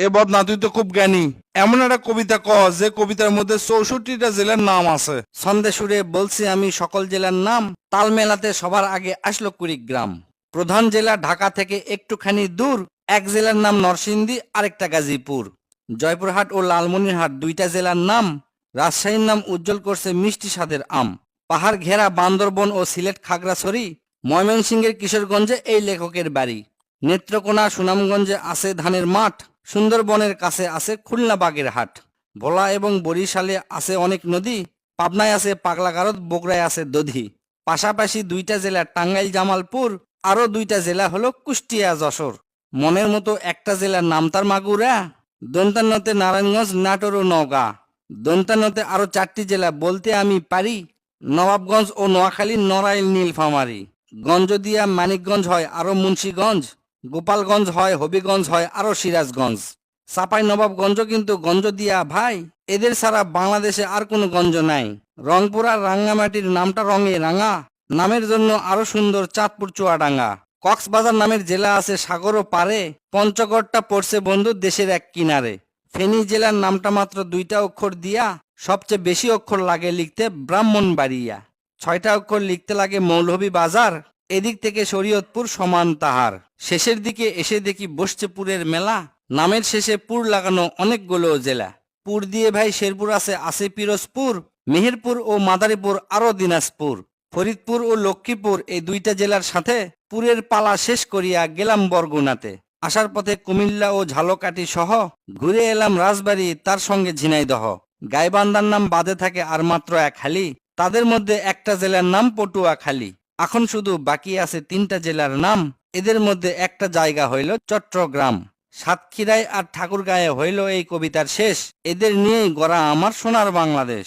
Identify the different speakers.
Speaker 1: এ বদনা, তুই তো খুব জ্ঞানী। এমন একটা কবিতা ক যে কবিতার মধ্যে 64টা জেলার নাম আছে।
Speaker 2: ছন্দে সুরে বলছি আমি সকল জেলার নাম, তাল মেলাতে সবার আগে আসলো কুড়িগ্রাম। প্রধান জেলা ঢাকা থেকে একটুখানি দূর, এক জেলার নাম নরসিংদী, আরেকটা গাজীপুর। জয়পুরহাট ও লালমনিরহাট দুইটা জেলার নাম, রাজশাহীর নাম উজ্জ্বল করছে মিষ্টি স্বাদের আম। পাহাড় ঘেরা বান্দরবন ও সিলেট খাগড়াছড়ি, ময়মনসিংহের কিশোরগঞ্জে এই লেখকের বাড়ি। নেত্রকোনা সুনামগঞ্জে আছে ধানের মাঠ, সুন্দরবনের কাছে আছে খুলনা বাগেরহাট। ভোলা এবং বরিশালে আছে অনেক নদী, পাবনায় আছে পাগলাগারদ, বগুড়ায় আছে দধি। পাশাপাশি দুইটা জেলা টাঙ্গাইল জামালপুর, আরো দুইটা জেলা হলো কুষ্টিয়া যশোর। মনের মতো একটা জেলার নাম তার মাগুরা, দন্তান্নতে নারায়ণগঞ্জ, নাটোর ও নওগাঁ। দন্তান্নতে আরো 4টি জেলা বলতে আমি পারি, নবাবগঞ্জ ও নোয়াখালী, নড়াইল, নীলফামারী। গঞ্জদিয়া মানিকগঞ্জ হয় আরো মুন্সীগঞ্জ, গোপালগঞ্জ হয়, হবিগঞ্জ হয় আরো সিরাজগঞ্জ। চাপাই নবাবগঞ্জ কিন্তু গঞ্জ দিয়া ভাই, এদের ছাড়া বাংলাদেশে আর কোনো গঞ্জ নাই। রংপুর আর রাঙ্গামাটির নামটা রঙে রাঙা, নামের জন্য আরো সুন্দর চাঁদপুর চুয়াডাঙ্গা। কক্সবাজার নামের জেলা আছে সাগরও পারে, পঞ্চগড়টা পড়ছে বন্ধু দেশের এক কিনারে। ফেনী জেলার নামটা মাত্র 2টা অক্ষর দিয়া, সবচেয়ে বেশি অক্ষর লাগে লিখতে ব্রাহ্মণবাড়িয়া। 6টা অক্ষর লিখতে লাগে মৌলভী বাজার, এদিক থেকে শরীয়তপুর সমান তাহার। শেষের দিকে এসে দেখি বসছে পুরের মেলা, নামের শেষে পুর লাগানো অনেকগুলো জেলা। পুর দিয়ে ভাই শেরপুর আছে পিরোজপুর, মেহেরপুর ও মাদারীপুর, আরো দিনাজপুর। ফরিদপুর ও লক্ষ্মীপুর এই দুইটা জেলার সাথে পুরের পালা শেষ করিয়া গেলাম বরগুনাতে। আসার পথে কুমিল্লা ও ঝালকাঠি সহ ঘুরে এলাম রাজবাড়ী, তার সঙ্গে ঝিনাইদহ। গাইবান্ধার নাম বাদে থাকে আর মাত্র এক হালি, তাদের মধ্যে একটা জেলার নাম পটুয়াখালী। এখন শুধু বাকি আছে 3টা জেলার নাম, এদের মধ্যে একটা জায়গা হইল চট্টগ্রাম। সাতক্ষীরায় আর ঠাকুরগাঁয়ে হইল এই কবিতার শেষ। এদের নিয়েই গড়া আমার সোনার বাংলাদেশ।